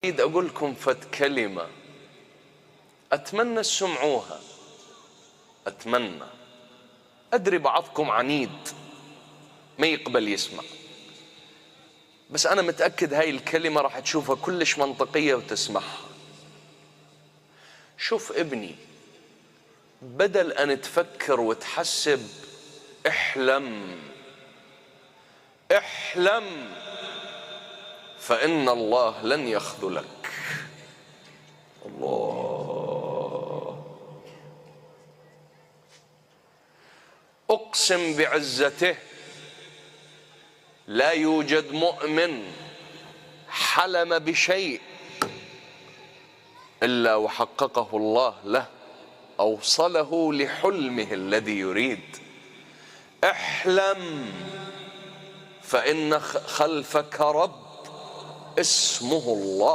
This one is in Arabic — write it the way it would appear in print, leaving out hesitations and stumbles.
أريد أقول لكم فت كلمة أتمنى تسمعوها. أتمنى، أدري بعضكم عنيد ما يقبل يسمع، بس أنا متأكد هاي الكلمة راح تشوفها كلش منطقية وتسمعها. شوف ابني، بدل أن تفكر وتحسب، احلم احلم، فإن الله لن يخذلك. الله، أقسم بعزته لا يوجد مؤمن حلم بشيء إلا وحققه الله له، أوصله لحلمه الذي يريد. احلم، فإن خلفك رب اسمه الله.